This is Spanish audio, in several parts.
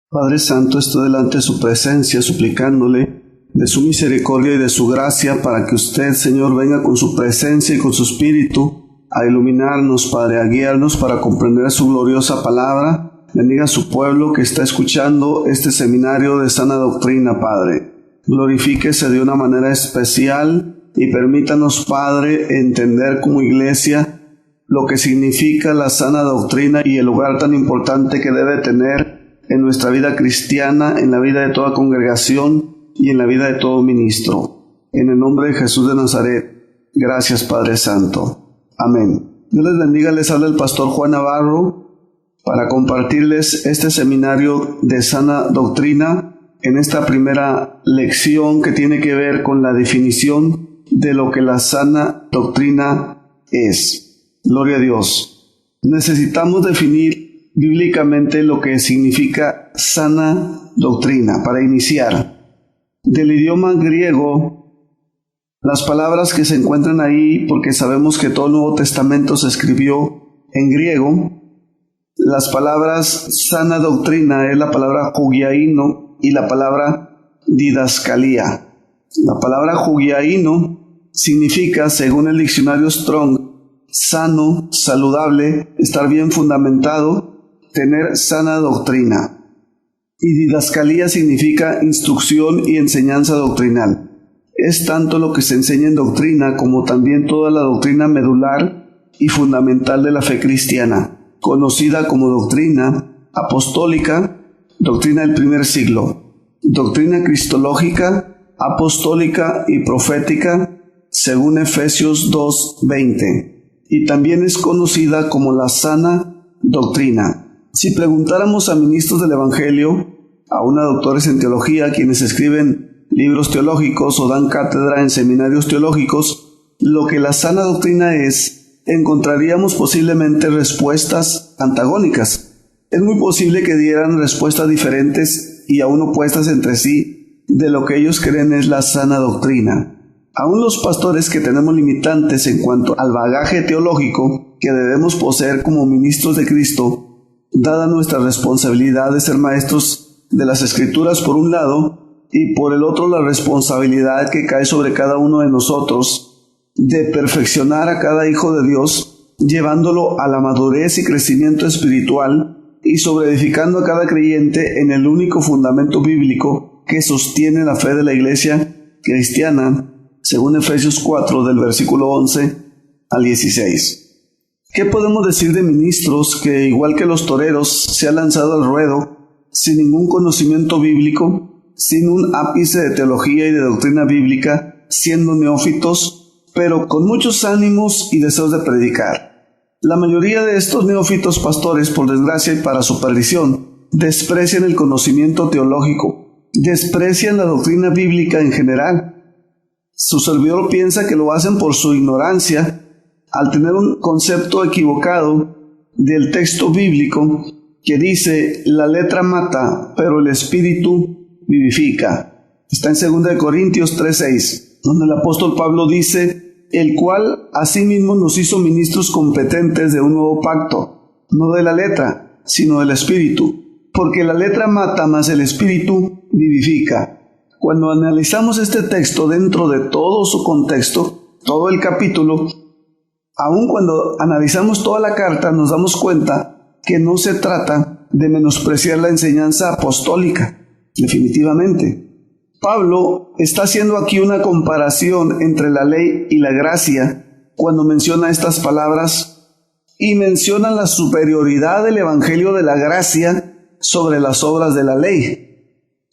Padre Santo, estoy delante de su presencia, suplicándole de su misericordia y de su gracia para que usted, Señor, venga con su presencia y con su espíritu a iluminarnos, Padre, a guiarnos para comprender su gloriosa palabra. Bendiga a su pueblo que está escuchando este seminario de sana doctrina, Padre. Glorifíquese de una manera especial y permítanos, Padre, entender como iglesia lo que significa la sana doctrina y el lugar tan importante que debe tener en nuestra vida cristiana, en la vida de toda congregación y en la vida de todo ministro. En el nombre de Jesús de Nazaret, gracias Padre Santo. Amén. Dios les bendiga, les habla el pastor Juan Navarro para compartirles este seminario de sana doctrina en esta primera lección que tiene que ver con la definición de lo que la sana doctrina es. Gloria a Dios. Necesitamos definir bíblicamente lo que significa sana doctrina. Para iniciar, del idioma griego, las palabras que se encuentran ahí, porque sabemos que todo el Nuevo Testamento se escribió en griego, las palabras sana doctrina es la palabra hugiaino y la palabra didascalía. La palabra hugiaino significa, según el diccionario Strong, sano, saludable, estar bien fundamentado, tener sana doctrina. Y didascalía significa instrucción y enseñanza doctrinal. Es tanto lo que se enseña en doctrina como también toda la doctrina medular y fundamental de la fe cristiana, conocida como doctrina apostólica, doctrina del primer siglo, doctrina cristológica, apostólica y profética, según Efesios 2:20, y también es conocida como la sana doctrina. Si preguntáramos a ministros del Evangelio, a doctores en teología, quienes escriben libros teológicos o dan cátedra en seminarios teológicos, lo que la sana doctrina es, encontraríamos posiblemente respuestas antagónicas. Es muy posible que dieran respuestas diferentes y aún opuestas entre sí de lo que ellos creen es la sana doctrina. Aún los pastores que tenemos limitantes en cuanto al bagaje teológico que debemos poseer como ministros de Cristo, dada nuestra responsabilidad de ser maestros de las Escrituras por un lado, y por el otro la responsabilidad que cae sobre cada uno de nosotros de perfeccionar a cada hijo de Dios, llevándolo a la madurez y crecimiento espiritual y sobreedificando a cada creyente en el único fundamento bíblico que sostiene la fe de la iglesia cristiana, según Efesios 4 del versículo 11 al 16. ¿Qué podemos decir de ministros que, igual que los toreros, se han lanzado al ruedo sin ningún conocimiento bíblico, sin un ápice de teología y de doctrina bíblica, siendo neófitos, pero con muchos ánimos y deseos de predicar? La mayoría de estos neófitos pastores, por desgracia y para su perdición, desprecian el conocimiento teológico, desprecian la doctrina bíblica en general. Su servidor piensa que lo hacen por su ignorancia, al tener un concepto equivocado del texto bíblico que dice, la letra mata, pero el espíritu vivifica. Está en 2 Corintios 3:6, donde el apóstol Pablo dice, el cual asimismo nos hizo ministros competentes de un nuevo pacto, no de la letra, sino del espíritu, porque la letra mata, mas el espíritu vivifica. Cuando analizamos este texto dentro de todo su contexto, todo el capítulo, aun cuando analizamos toda la carta, nos damos cuenta que no se trata de menospreciar la enseñanza apostólica, definitivamente. Pablo está haciendo aquí una comparación entre la ley y la gracia cuando menciona estas palabras y menciona la superioridad del evangelio de la gracia sobre las obras de la ley.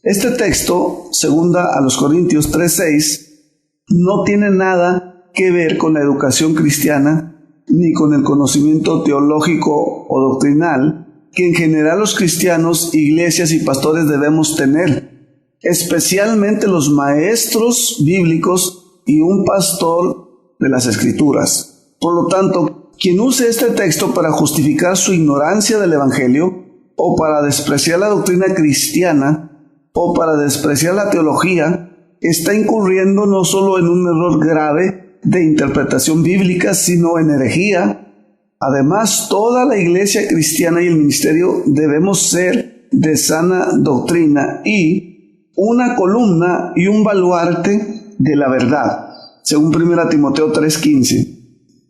Este texto, 2 Corintios 3:6, no tiene nada que ver con la educación cristiana ni con el conocimiento teológico o doctrinal que en general los cristianos, iglesias y pastores debemos tener, especialmente los maestros bíblicos y un pastor de las Escrituras. Por lo tanto, quien use este texto para justificar su ignorancia del evangelio o para despreciar la doctrina cristiana o para despreciar la teología, está incurriendo no solo en un error grave de interpretación bíblica, sino en herejía. Además, toda la iglesia cristiana y el ministerio debemos ser de sana doctrina y una columna y un baluarte de la verdad, según 1 Timoteo 3:15.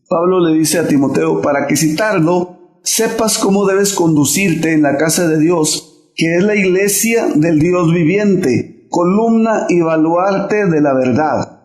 Pablo le dice a Timoteo, para que citarlo, sepas cómo debes conducirte en la casa de Dios, que es la iglesia del Dios viviente, columna y baluarte de la verdad.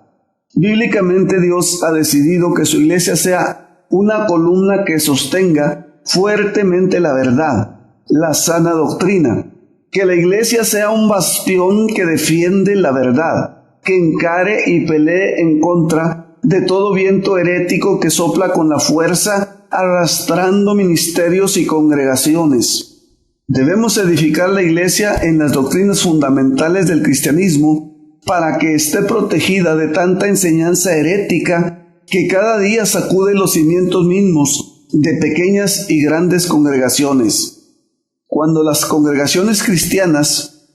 Bíblicamente Dios ha decidido que su iglesia sea una columna que sostenga fuertemente la verdad, la sana doctrina, que la iglesia sea un bastión que defiende la verdad, que encare y pelee en contra de todo viento herético que sopla con la fuerza, arrastrando ministerios y congregaciones. Debemos edificar la iglesia en las doctrinas fundamentales del cristianismo para que esté protegida de tanta enseñanza herética que cada día sacude los cimientos mismos de pequeñas y grandes congregaciones. Cuando las congregaciones cristianas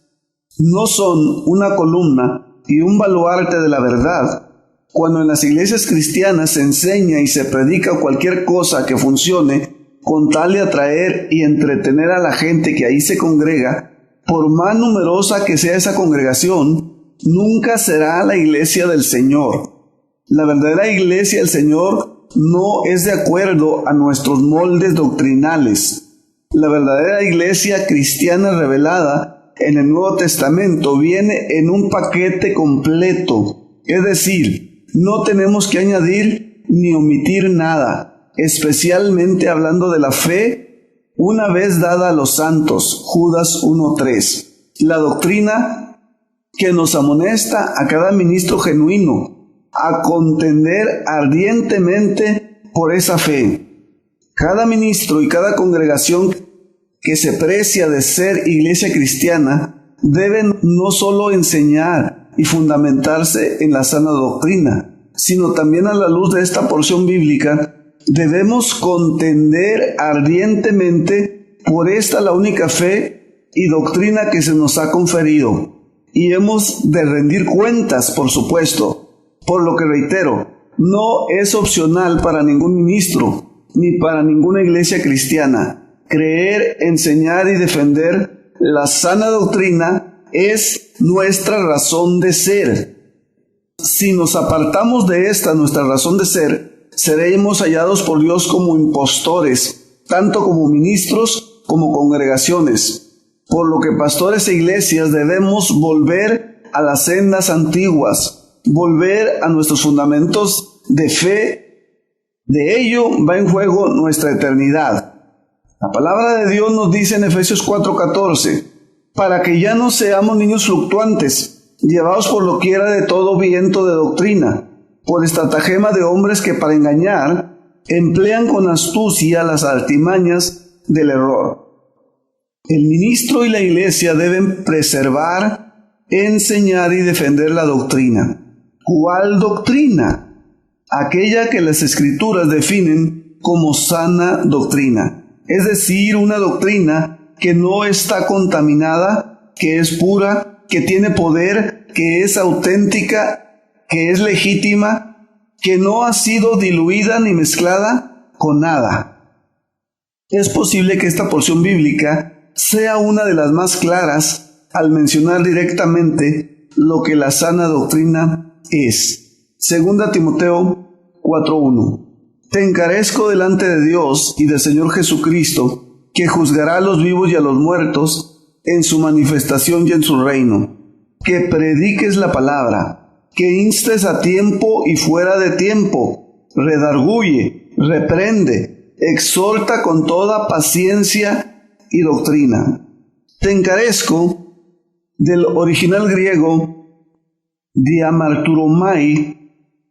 no son una columna y un baluarte de la verdad, cuando en las iglesias cristianas se enseña y se predica cualquier cosa que funcione con tal de atraer y entretener a la gente que ahí se congrega, por más numerosa que sea esa congregación, nunca será la iglesia del Señor. La verdadera iglesia del Señor no es de acuerdo a nuestros moldes doctrinales. La verdadera iglesia cristiana revelada en el Nuevo Testamento viene en un paquete completo, es decir, no tenemos que añadir ni omitir nada, especialmente hablando de la fe una vez dada a los santos, Judas 1:3. La doctrina que nos amonesta a cada ministro genuino a contender ardientemente por esa fe. Cada ministro y cada congregación que se precia de ser iglesia cristiana deben no solo enseñar y fundamentarse en la sana doctrina, sino también a la luz de esta porción bíblica, debemos contender ardientemente por esta la única fe y doctrina que se nos ha conferido. Y hemos de rendir cuentas, por supuesto, por lo que reitero, no es opcional para ningún ministro, ni para ninguna iglesia cristiana. Creer, enseñar y defender la sana doctrina es nuestra razón de ser. Si nos apartamos de esta nuestra razón de ser, seremos hallados por Dios como impostores, tanto como ministros como congregaciones. Por lo que pastores e iglesias debemos volver a las sendas antiguas, volver a nuestros fundamentos de fe. De ello va en juego nuestra eternidad. La palabra de Dios nos dice en Efesios 4:14, para que ya no seamos niños fluctuantes, llevados por doquiera de todo viento de doctrina, por estratagema de hombres que para engañar emplean con astucia las artimañas del error. El ministro y la iglesia deben preservar, enseñar y defender la doctrina. ¿Cuál doctrina? Aquella que las Escrituras definen como sana doctrina, es decir, una doctrina que no está contaminada, que es pura, que tiene poder, que es auténtica, que es legítima, que no ha sido diluida ni mezclada con nada. Es posible que esta porción bíblica sea una de las más claras al mencionar directamente lo que la sana doctrina es. 2 Timoteo 4:1. Te encarezco delante de Dios y del Señor Jesucristo, que juzgará a los vivos y a los muertos en su manifestación y en su reino, que prediques la palabra, que instes a tiempo y fuera de tiempo, redarguye, reprende, exhorta con toda paciencia y doctrina. Te encarezco, del original griego diamarturomai,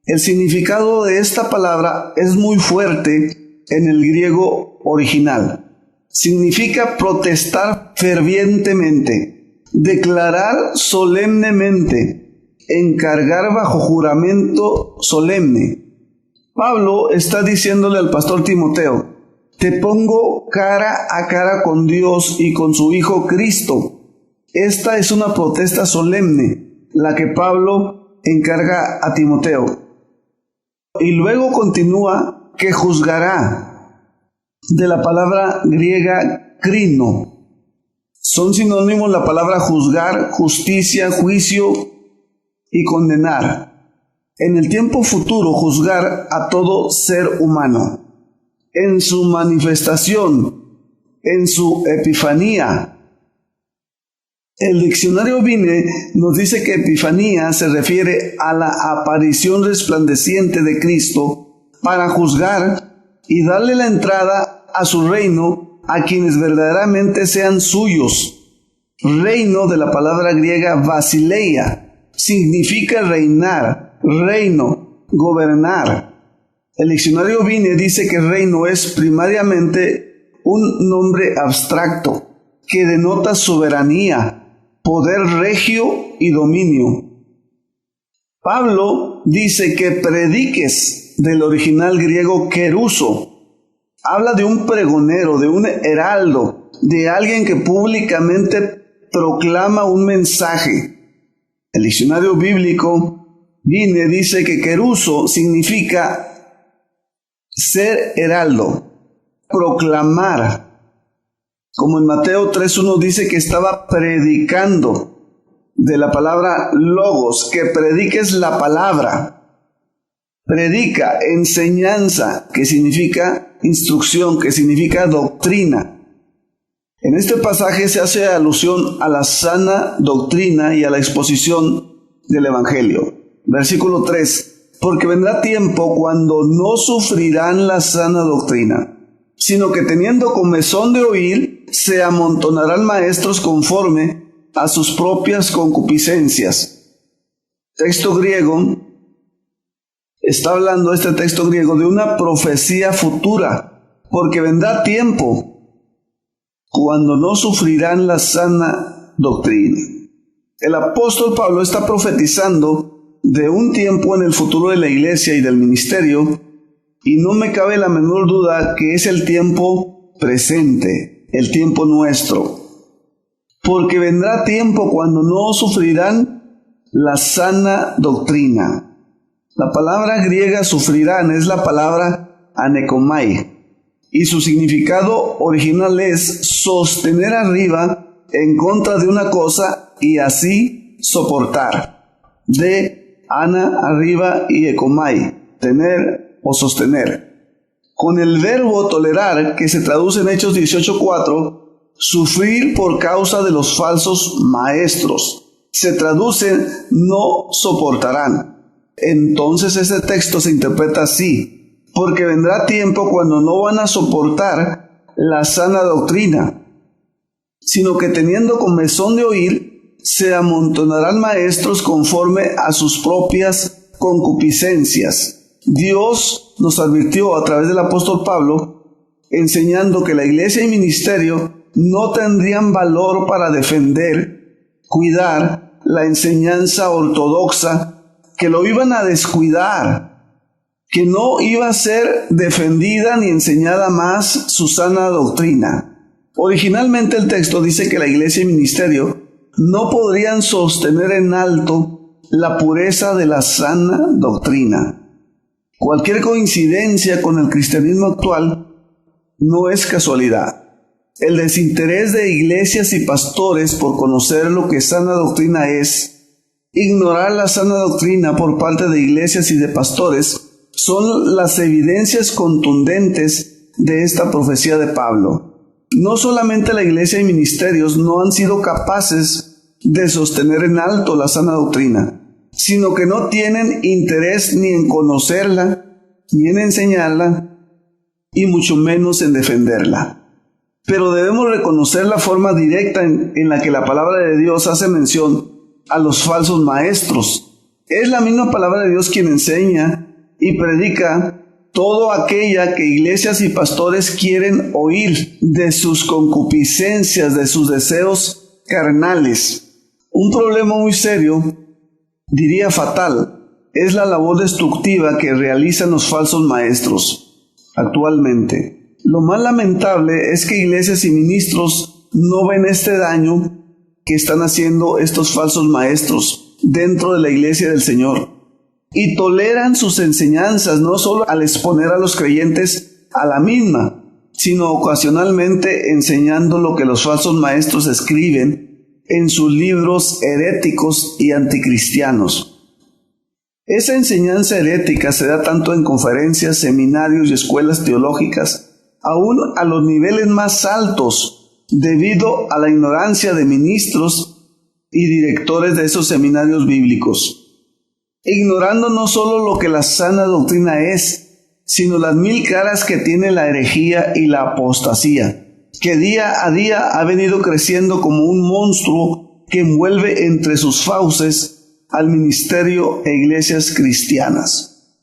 el significado de esta palabra es muy fuerte en el griego original. Significa protestar fervientemente, declarar solemnemente, encargar bajo juramento solemne. Pablo está diciéndole al pastor Timoteo, te pongo cara a cara con Dios y con su Hijo Cristo. Esta es una protesta solemne, la que Pablo encarga a Timoteo. Y luego continúa que juzgará, de la palabra griega crino. Son sinónimos la palabra juzgar, justicia, juicio y condenar. En el tiempo futuro, juzgar a todo ser humano, en su manifestación, en su epifanía. El diccionario Vine nos dice que epifanía se refiere a la aparición resplandeciente de Cristo para juzgar y darle la entrada a su reino a quienes verdaderamente sean suyos. Reino, de la palabra griega basileia, significa reinar, reino, gobernar. El diccionario Vine dice que reino es primariamente un nombre abstracto que denota soberanía, poder regio y dominio. Pablo dice que prediques, del original griego keruso. Habla de un pregonero, de un heraldo, de alguien que públicamente proclama un mensaje. El diccionario bíblico Vine dice que keruso significa ser heraldo, proclamar. Como en Mateo 3:1 dice que estaba predicando, de la palabra logos, que prediques la palabra. Predica, enseñanza, que significa instrucción, que significa doctrina. En este pasaje se hace alusión a la sana doctrina y a la exposición del Evangelio. Versículo 3. Porque vendrá tiempo cuando no sufrirán la sana doctrina, sino que teniendo comezón de oír, se amontonarán maestros conforme a sus propias concupiscencias. Texto griego. Está hablando este texto griego de una profecía futura, porque vendrá tiempo cuando no sufrirán la sana doctrina. El apóstol Pablo está profetizando de un tiempo en el futuro de la iglesia y del ministerio, y no me cabe la menor duda que es el tiempo presente, el tiempo nuestro. Porque vendrá tiempo cuando no sufrirán la sana doctrina. La palabra griega sufrirán es la palabra anekomai, y su significado original es sostener arriba en contra de una cosa y así soportar. De ana, arriba, y ekomai, tener o sostener. Con el verbo tolerar, que se traduce en Hechos 18:4, sufrir por causa de los falsos maestros. Se traduce no soportarán. Entonces ese texto se interpreta así: porque vendrá tiempo cuando no van a soportar la sana doctrina, sino que teniendo comezón de oír, se amontonarán maestros conforme a sus propias concupiscencias. Dios nos advirtió a través del apóstol Pablo, enseñando que la iglesia y ministerio no tendrían valor para defender, cuidar la enseñanza ortodoxa, que lo iban a descuidar, que no iba a ser defendida ni enseñada más su sana doctrina. Originalmente el texto dice que la iglesia y ministerio no podrían sostener en alto la pureza de la sana doctrina. Cualquier coincidencia con el cristianismo actual no es casualidad. El desinterés de iglesias y pastores por conocer lo que sana doctrina es, ignorar la sana doctrina por parte de iglesias y de pastores, son las evidencias contundentes de esta profecía de Pablo. No solamente la iglesia y ministerios no han sido capaces de sostener en alto la sana doctrina, sino que no tienen interés ni en conocerla, ni en enseñarla, y mucho menos en defenderla. Pero debemos reconocer la forma directa en la que la palabra de Dios hace mención a los falsos maestros. Es la misma palabra de Dios quien enseña y predica todo aquella que iglesias y pastores quieren oír de sus concupiscencias, de sus deseos carnales. Un problema muy serio, diría fatal, es la labor destructiva que realizan los falsos maestros actualmente. Lo más lamentable es que iglesias y ministros no ven este daño que están haciendo estos falsos maestros dentro de la iglesia del Señor, y toleran sus enseñanzas, no solo al exponer a los creyentes a la misma, sino ocasionalmente enseñando lo que los falsos maestros escriben en sus libros heréticos y anticristianos. Esa enseñanza herética se da tanto en conferencias, seminarios y escuelas teológicas, aún a los niveles más altos, debido a la ignorancia de ministros y directores de esos seminarios bíblicos, ignorando no solo lo que la sana doctrina es, sino las mil caras que tiene la herejía y la apostasía, que día a día ha venido creciendo como un monstruo que envuelve entre sus fauces al ministerio e iglesias cristianas.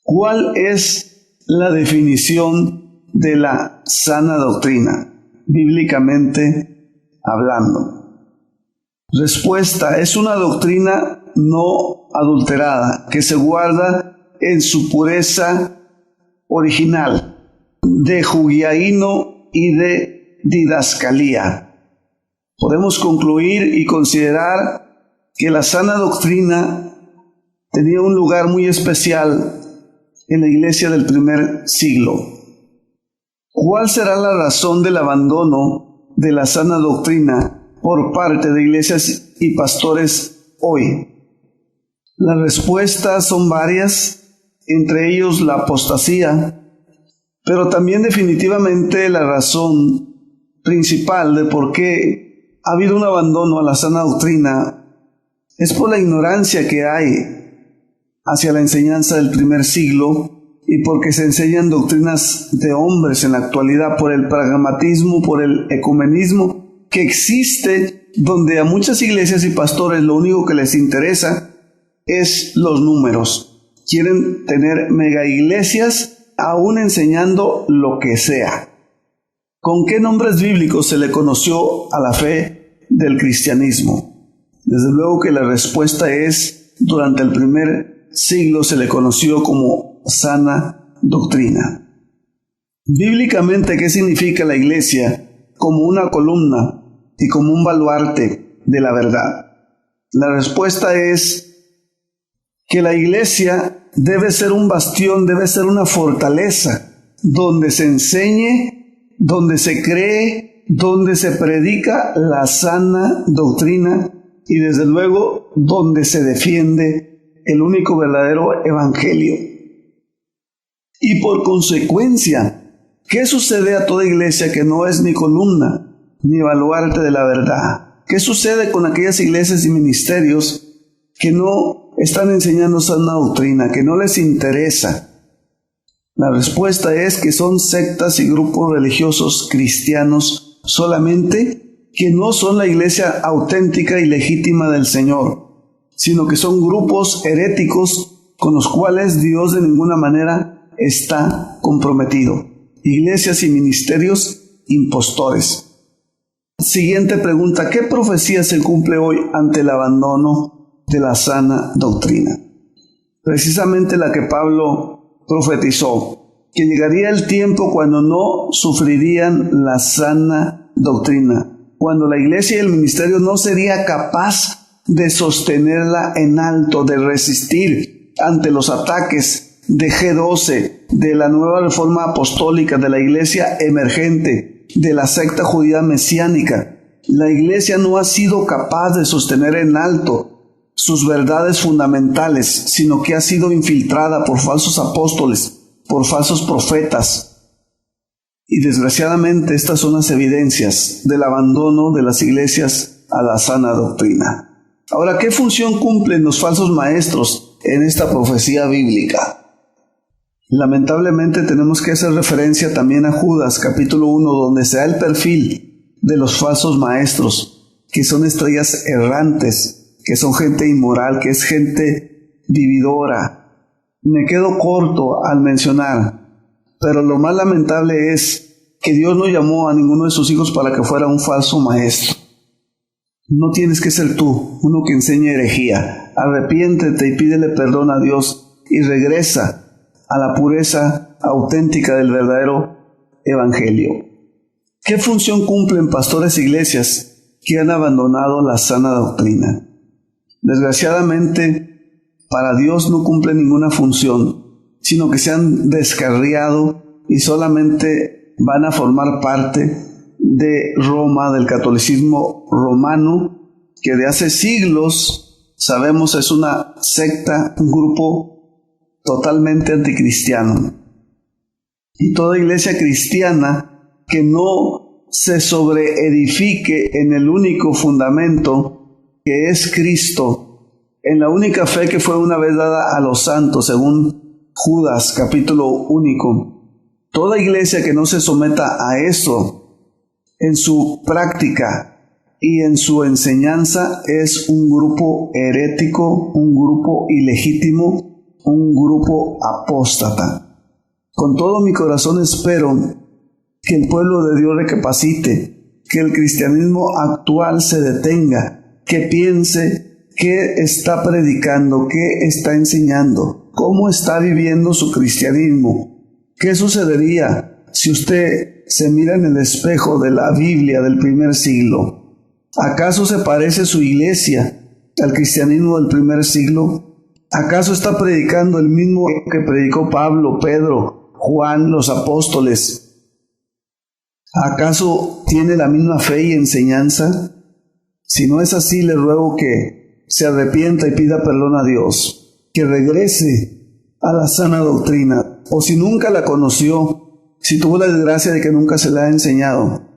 ¿Cuál es la definición de la sana doctrina, bíblicamente hablando? Respuesta: es una doctrina no adulterada, que se guarda en su pureza original, de judaísmo y de didascalía. Podemos concluir y considerar que la sana doctrina tenía un lugar muy especial en la iglesia del primer siglo. ¿Cuál será la razón del abandono de la sana doctrina por parte de iglesias y pastores hoy? Las respuestas son varias, entre ellos la apostasía, pero también definitivamente la razón principal de por qué ha habido un abandono a la sana doctrina es por la ignorancia que hay hacia la enseñanza del primer siglo y porque se enseñan doctrinas de hombres en la actualidad, por el pragmatismo, por el ecumenismo que existe, donde a muchas iglesias y pastores lo único que les interesa es los números. Quieren tener mega iglesias aún enseñando lo que sea. ¿Con qué nombres bíblicos se le conoció a la fe del cristianismo? Desde luego que la respuesta es: durante el primer siglo se le conoció como sana doctrina. Bíblicamente, ¿qué significa la iglesia? Como una columna y como un baluarte de la verdad. La respuesta es que la iglesia debe ser un bastión, debe ser una fortaleza, donde se enseñe, donde se cree, donde se predica la sana doctrina y desde luego donde se defiende el único verdadero evangelio. Y por consecuencia, ¿qué sucede a toda iglesia que no es ni columna ni baluarte de la verdad? ¿Qué sucede con aquellas iglesias y ministerios que no están enseñando sana doctrina, que no les interesa? La respuesta es que son sectas y grupos religiosos cristianos solamente, que no son la iglesia auténtica y legítima del Señor, sino que son grupos heréticos con los cuales Dios de ninguna manera está comprometido. Iglesias y ministerios impostores. Siguiente pregunta: ¿qué profecía se cumple hoy ante el abandono de la sana doctrina? Precisamente la que Pablo profetizó, que llegaría el tiempo cuando no sufrirían la sana doctrina, cuando la iglesia y el ministerio no sería capaz de sostenerla en alto, de resistir ante los ataques de G12, de la nueva reforma apostólica, de la iglesia emergente, de la secta judía mesiánica. La iglesia no ha sido capaz de sostener en alto sus verdades fundamentales, sino que ha sido infiltrada por falsos apóstoles, por falsos profetas. Y desgraciadamente estas son las evidencias del abandono de las iglesias a la sana doctrina. Ahora, ¿qué función cumplen los falsos maestros en esta profecía bíblica? Lamentablemente tenemos que hacer referencia también a Judas, capítulo 1, donde se da el perfil de los falsos maestros, que son estrellas errantes, que son gente inmoral, que es gente vividora. Me quedo corto al mencionar, pero lo más lamentable es que Dios no llamó a ninguno de sus hijos para que fuera un falso maestro. No tienes que ser tú uno que enseñe herejía. Arrepiéntete y pídele perdón a Dios y regresa a la pureza auténtica del verdadero evangelio. ¿Qué función cumplen pastores e iglesias que han abandonado la sana doctrina? Desgraciadamente, para Dios no cumplen ninguna función, sino que se han descarriado y solamente van a formar parte de Roma, del catolicismo romano, que de hace siglos sabemos es una secta, un grupo totalmente anticristiano. Y toda iglesia cristiana que no se sobreedifique en el único fundamento que es Cristo, en la única fe que fue una vez dada a los santos, según Judas, capítulo único. Toda iglesia que no se someta a eso en su práctica y en su enseñanza es un grupo herético, un grupo ilegítimo, un grupo apóstata. Con todo mi corazón espero que el pueblo de Dios recapacite, que el cristianismo actual se detenga, que piense qué está predicando, qué está enseñando, cómo está viviendo su cristianismo. ¿Qué sucedería si usted se mira en el espejo de la Biblia del primer siglo? ¿Acaso se parece su iglesia al cristianismo del primer siglo? ¿Acaso está predicando el mismo que predicó Pablo, Pedro, Juan, los apóstoles? ¿Acaso tiene la misma fe y enseñanza? Si no es así, le ruego que se arrepienta y pida perdón a Dios, que regrese a la sana doctrina, o si nunca la conoció, si tuvo la desgracia de que nunca se la ha enseñado,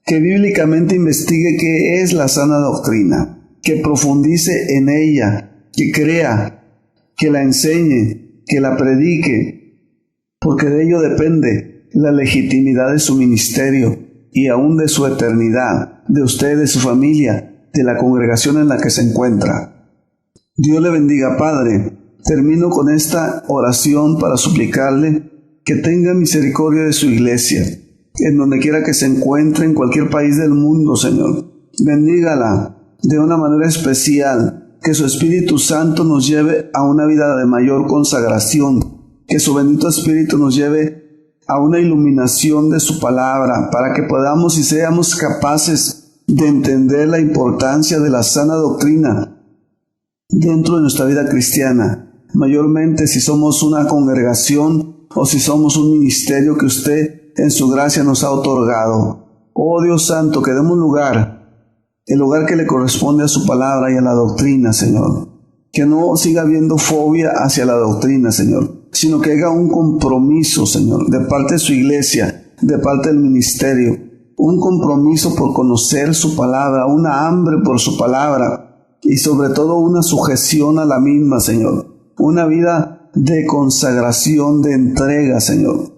que bíblicamente investigue qué es la sana doctrina, que profundice en ella, que crea, que la enseñe, que la predique, porque de ello depende la legitimidad de su ministerio y aún de su eternidad, de usted, de su familia, de la congregación en la que se encuentra. Dios le bendiga, Padre. Termino con esta oración para suplicarle que tenga misericordia de su iglesia, en donde quiera que se encuentre, en cualquier país del mundo, Señor. Bendígala de una manera especial, que su Espíritu Santo nos lleve a una vida de mayor consagración, que su bendito Espíritu nos lleve a una iluminación de su palabra, para que podamos y seamos capaces de entender la importancia de la sana doctrina dentro de nuestra vida cristiana, mayormente si somos una congregación o si somos un ministerio que usted en su gracia nos ha otorgado. Oh Dios Santo, que demos el lugar que le corresponde a su palabra y a la doctrina, Señor. Que no siga habiendo fobia hacia la doctrina, Señor, sino que haga un compromiso, Señor, de parte de su iglesia, de parte del ministerio, un compromiso por conocer su palabra, una hambre por su palabra y sobre todo una sujeción a la misma, Señor. Una vida de consagración, de entrega, Señor.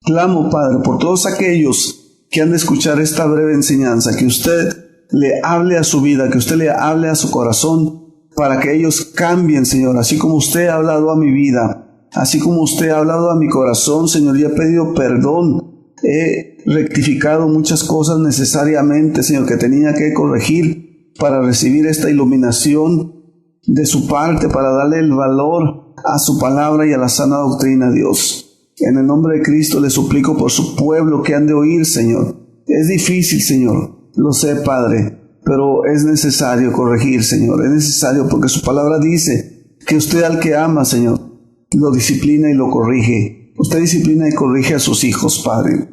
Clamo, Padre, por todos aquellos que han de escuchar esta breve enseñanza, que usted le hable a su vida, que usted le hable a su corazón, para que ellos cambien, Señor, así como usted ha hablado a mi vida, así como usted ha hablado a mi corazón, Señor, y he pedido perdón, he rectificado muchas cosas necesariamente, Señor, que tenía que corregir para recibir esta iluminación de su parte, para darle el valor a su palabra y a la sana doctrina, Dios. En el nombre de Cristo le suplico por su pueblo que han de oír, Señor. Es difícil, Señor, lo sé, Padre, pero es necesario corregir, Señor. Es necesario porque su palabra dice que usted al que ama, Señor, lo disciplina y lo corrige. Usted disciplina y corrige a sus hijos, Padre.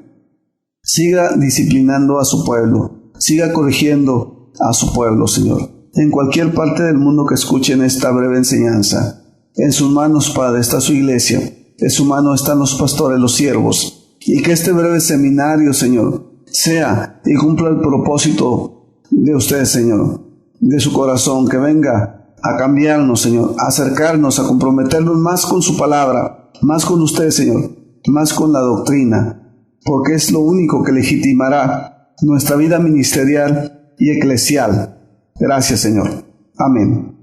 Siga disciplinando a su pueblo. Siga corrigiendo a su pueblo, Señor. En cualquier parte del mundo que escuchen esta breve enseñanza. En sus manos, Padre, está su iglesia. En su mano están los pastores, los siervos. Y que este breve seminario, Señor, sea y cumpla el propósito de usted, Señor, de su corazón, que venga a cambiarnos, Señor, a acercarnos, a comprometernos más con su palabra, más con usted, Señor, más con la doctrina, porque es lo único que legitimará nuestra vida ministerial y eclesial. Gracias, Señor. Amén.